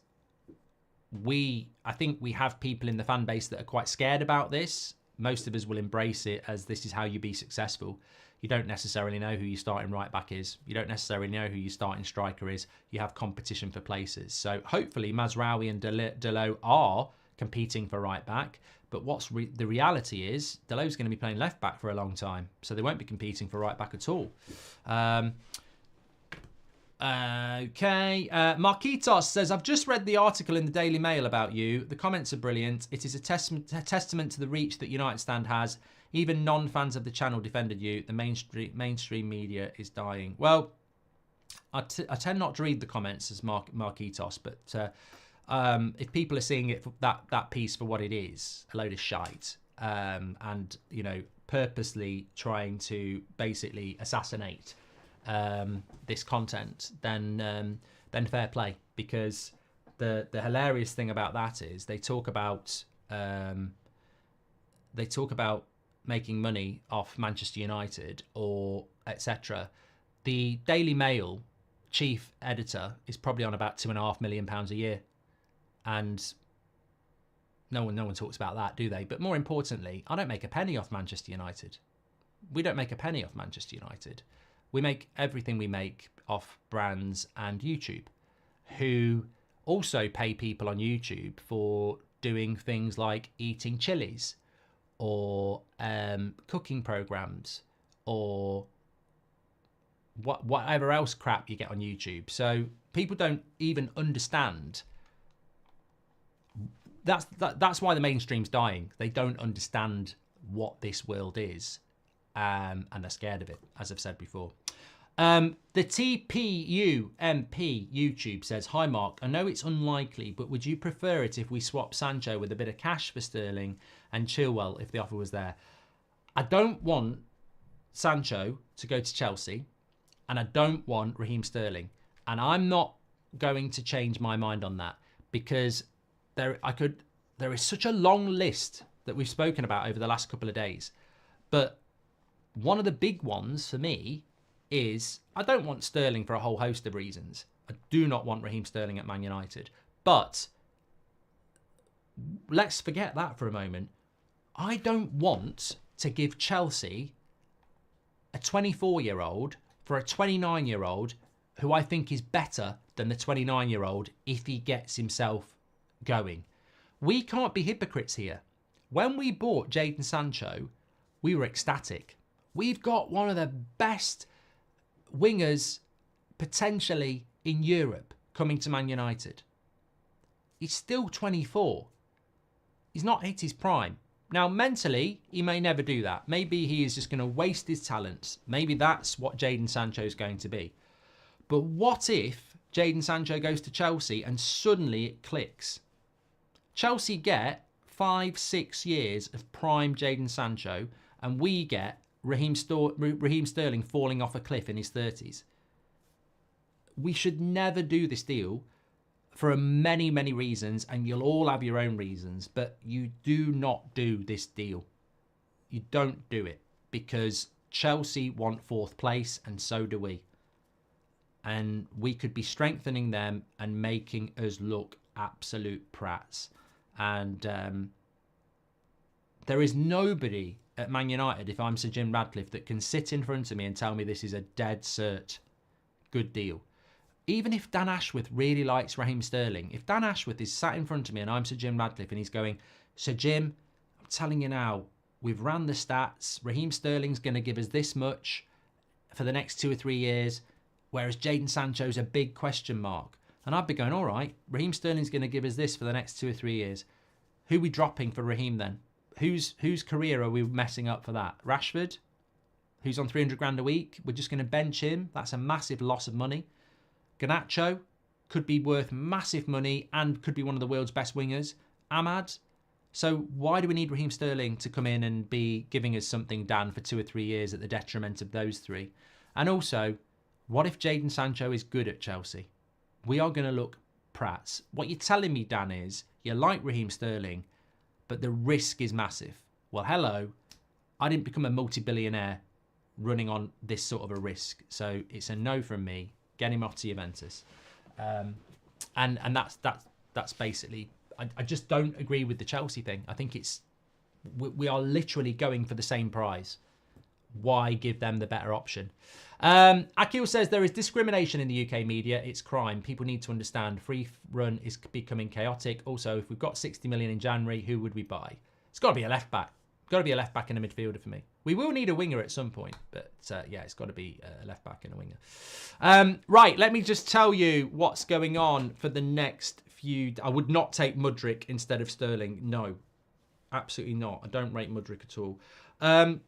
A: I think we have people in the fan base that are quite scared about this. Most of us will embrace it as this is how you be successful. You don't necessarily know who your starting right back is. You don't necessarily know who your starting striker is. You have competition for places. So hopefully Mazraoui and Delos are competing for right back. But the reality is Delos is going to be playing left back for a long time. So they won't be competing for right back at all. Okay. Marquitos says, I've just read the article in the Daily Mail about you. The comments are brilliant. It is a testament to the reach that United Stand has. Even non-fans of the channel defended you. The mainstream media is dying. Well, I tend not to read the comments as Marquitos, but if people are seeing it, that piece for what it is, a load of shite, and, purposely trying to basically assassinate this content, then fair play, because the hilarious thing about that is they talk about making money off Manchester United or etc. The Daily Mail chief editor is probably on about £2.5 million a year, and no one talks about that, do they? But more importantly, I don't make a penny off Manchester United. We don't make a penny off Manchester United. We make everything we make off brands and YouTube, who also pay people on YouTube for doing things like eating chilies or cooking programs or whatever else crap you get on YouTube. So people don't even understand. That's why the mainstream's dying. They don't understand what this world is, and they're scared of it, as I've said before. The TPUMP YouTube says, hi Mark, I know it's unlikely, but would you prefer it if we swap Sancho with a bit of cash for Sterling and Chilwell if the offer was there? I don't want Sancho to go to Chelsea, and I don't want Raheem Sterling, and I'm not going to change my mind on that, because there is such a long list that we've spoken about over the last couple of days. But one of the big ones for me is I don't want Sterling for a whole host of reasons. I do not want Raheem Sterling at Man United. But let's forget that for a moment. I don't want to give Chelsea a 24-year-old for a 29-year-old who I think is better than the 29-year-old if he gets himself going. We can't be hypocrites here. When we bought Jadon Sancho, we were ecstatic. We've got one of the best wingers potentially in Europe coming to Man United. He's still 24. He's not hit his prime. Now, mentally, he may never do that. Maybe he is just going to waste his talents. Maybe that's what Jadon Sancho is going to be. But what if Jadon Sancho goes to Chelsea and suddenly it clicks. Chelsea get 5-6 years of prime Jadon Sancho, and we get Raheem Sterling falling off a cliff in his 30s. We should never do this deal for many, many reasons, and you'll all have your own reasons, but you do not do this deal. You don't do it, because Chelsea want 4th place, and so do we. And we could be strengthening them and making us look absolute prats. And there is nobody at Man United, if I'm Sir Jim Ratcliffe, that can sit in front of me and tell me this is a dead cert good deal. Even if Dan Ashworth really likes Raheem Sterling, if Dan Ashworth is sat in front of me and I'm Sir Jim Ratcliffe and he's going, Sir Jim, I'm telling you now, we've ran the stats. Raheem Sterling's going to give us this much for the next 2 or 3 years, whereas Jadon Sancho's a big question mark. And I'd be going, all right, Raheem Sterling's going to give us this for the next 2 or 3 years. Who are we dropping for Raheem then? Whose career are we messing up for that? Rashford, who's on 300 grand a week? We're just going to bench him. That's a massive loss of money. Garnacho could be worth massive money and could be one of the world's best wingers. Ahmad. So why do we need Raheem Sterling to come in and be giving us something, Dan, for 2 or 3 years at the detriment of those 3? And also, what if Jadon Sancho is good at Chelsea? We are going to look prats. What you're telling me, Dan, is you like Raheem Sterling, but the risk is massive. Well, hello. I didn't become a multi-billionaire running on this sort of a risk. So it's a no from me. Get him off to Juventus. And that's basically... I just don't agree with the Chelsea thing. I think we are literally going for the same prize. Why give them the better option? Akil says there is discrimination in the UK media. It's crime. People need to understand. Free run is becoming chaotic. Also, if we've got 60 million in January, who would we buy? It's got to be a left back. Got to be a left back and a midfielder for me. We will need a winger at some point, but yeah, it's got to be a left back and a winger. Right, let me just tell you what's going on for the next few. I would not take Mudryk instead of Sterling. No, absolutely not. I don't rate Mudryk at all.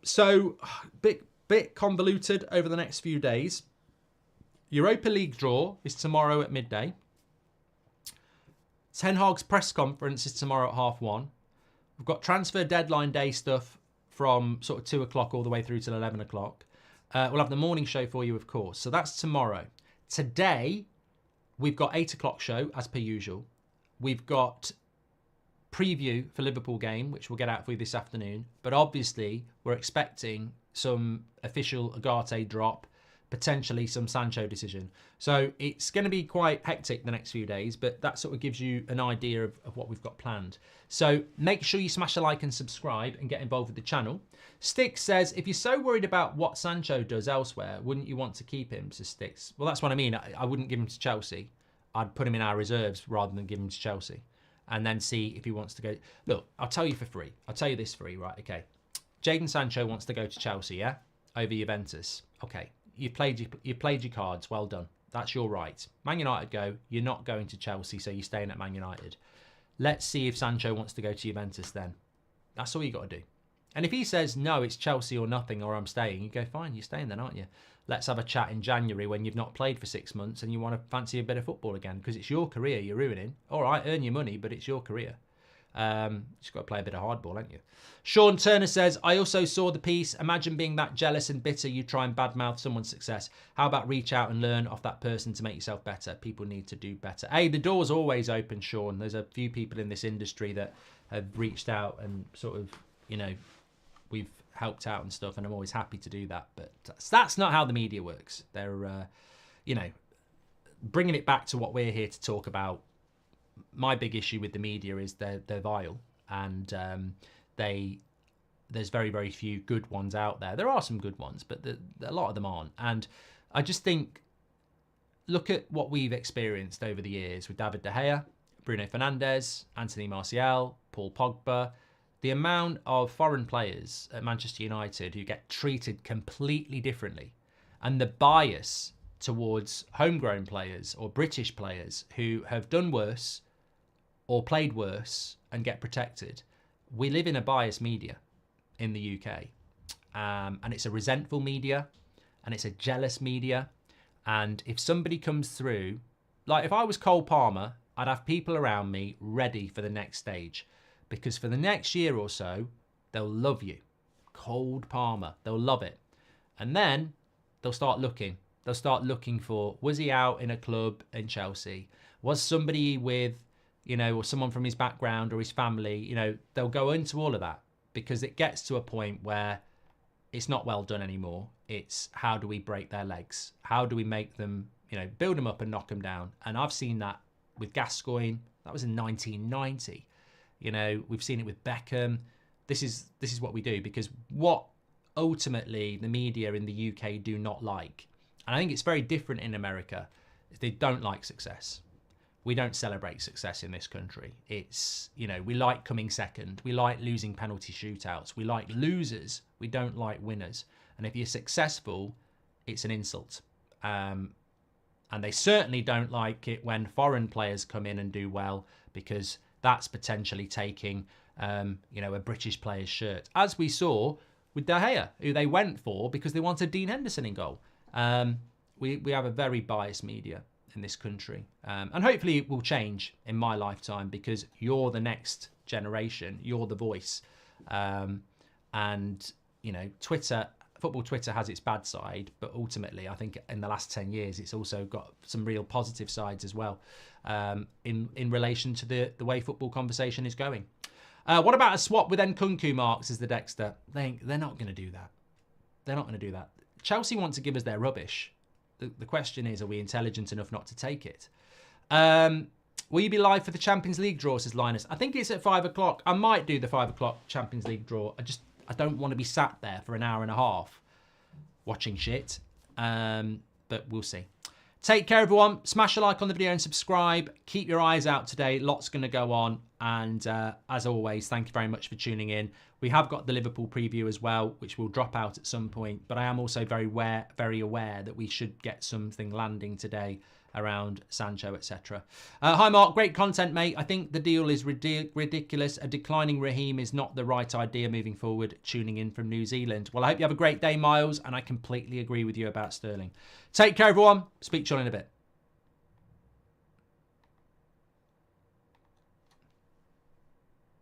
A: So bit convoluted over the next few days. Europa League draw is tomorrow at midday. Ten Hag's press conference is tomorrow at 1:30. We've got transfer deadline day stuff from sort of 2 o'clock all the way through till 11 o'clock. We'll have the morning show for you, of course. So that's tomorrow. Today, we've got 8 o'clock show, as per usual. We've got preview for Liverpool game, which we'll get out for you this afternoon. But obviously, we're expecting some official Ugarte drop, potentially some Sancho decision. So it's going to be quite hectic the next few days, but that sort of gives you an idea of what we've got planned. So make sure you smash a like and subscribe and get involved with the channel. Sticks says, if you're so worried about what Sancho does elsewhere, wouldn't you want to keep him, says Sticks? Well, that's what I mean. I wouldn't give him to Chelsea. I'd put him in our reserves rather than give him to Chelsea and then see if he wants to go. Look, I'll tell you for free. I'll tell you this free, right? Okay. Jadon Sancho wants to go to Chelsea, yeah? Over Juventus. Okay. You've played your cards. Well done. That's your right. Man United go. You're not going to Chelsea, so you're staying at Man United. Let's see if Sancho wants to go to Juventus then. That's all you got to do. And if he says, no, it's Chelsea or nothing, or I'm staying, you go, fine, you're staying then, aren't you? Let's have a chat in January when you've not played for 6 months and you want to fancy a bit of football again, because it's your career you're ruining. All right, earn your money, but it's your career. Just got to play a bit of hardball, haven't you? Sean Turner says, I also saw the piece. Imagine being that jealous and bitter you try and badmouth someone's success. How about reach out and learn off that person to make yourself better? People need to do better. Hey, the door's always open, Sean. There's a few people in this industry that have reached out and sort of, you know, we've helped out and stuff, and I'm always happy to do that. But that's not how the media works. They're, you know, bringing it back to what we're here to talk about. My big issue with the media is they're vile, and there's very, very few good ones out there. There are some good ones, but a lot of them aren't. And I just think, look at what we've experienced over the years with David De Gea, Bruno Fernandes, Anthony Martial, Paul Pogba. The amount of foreign players at Manchester United who get treated completely differently, and the bias towards homegrown players or British players who have done worse or played worse and get protected. We live in a biased media in the UK, and it's a resentful media, and it's a jealous media. And if somebody comes through Like, if I was Cole Palmer, I'd have people around me ready for the next stage. Because for the next year or so, they'll love you. Cold Palmer. They'll love it. And then they'll start looking. They'll start looking for, was he out in a club in Chelsea? Was somebody with, you know, or someone from his background or his family, you know, they'll go into all of that because it gets to a point where it's not well done anymore. It's how do we break their legs? How do we make them, you know, build them up and knock them down? And I've seen that with Gascoigne. That was in 1990. You know, we've seen it with Beckham. This is what we do, because what ultimately the media in the UK do not like, and I think it's very different in America, is they don't like success. We don't celebrate success in this country. It's, you know, we like coming second. We like losing penalty shootouts. We like losers. We don't like winners. And if you're successful, it's an insult. And they certainly don't like it when foreign players come in and do well, because that's potentially taking, you know, a British player's shirt, as we saw with De Gea, who they went for because they wanted Dean Henderson in goal. We have a very biased media in this country, and hopefully it will change in my lifetime, because you're the next generation, you're the voice, and you know, football Twitter has its bad side, but ultimately I think in the last 10 years it's also got some real positive sides as well, in relation to the way football conversation is going. What about a swap with Nkunku, Marks, as the Dexter? They're not going to do that. They're not going to do that. Chelsea want to give us their rubbish. The question is, are we intelligent enough not to take it? Will you be live for the Champions League draw, says Linus? I think it's at 5 o'clock. I might do the 5 o'clock Champions League draw. I don't want to be sat there for an hour and a half watching shit. But we'll see. Take care, everyone. Smash a like on the video and subscribe. Keep your eyes out today. Lots going to go on. And as always, thank you very much for tuning in. We have got the Liverpool preview as well, which will drop out at some point. But I am also very aware that we should get something landing today around Sancho, etc. Hi, Mark. Great content, mate. I think the deal is ridiculous. A declining Raheem is not the right idea moving forward. Tuning in from New Zealand. Well, I hope you have a great day, Miles. And I completely agree with you about Sterling. Take care, everyone. Speak to you all in a bit.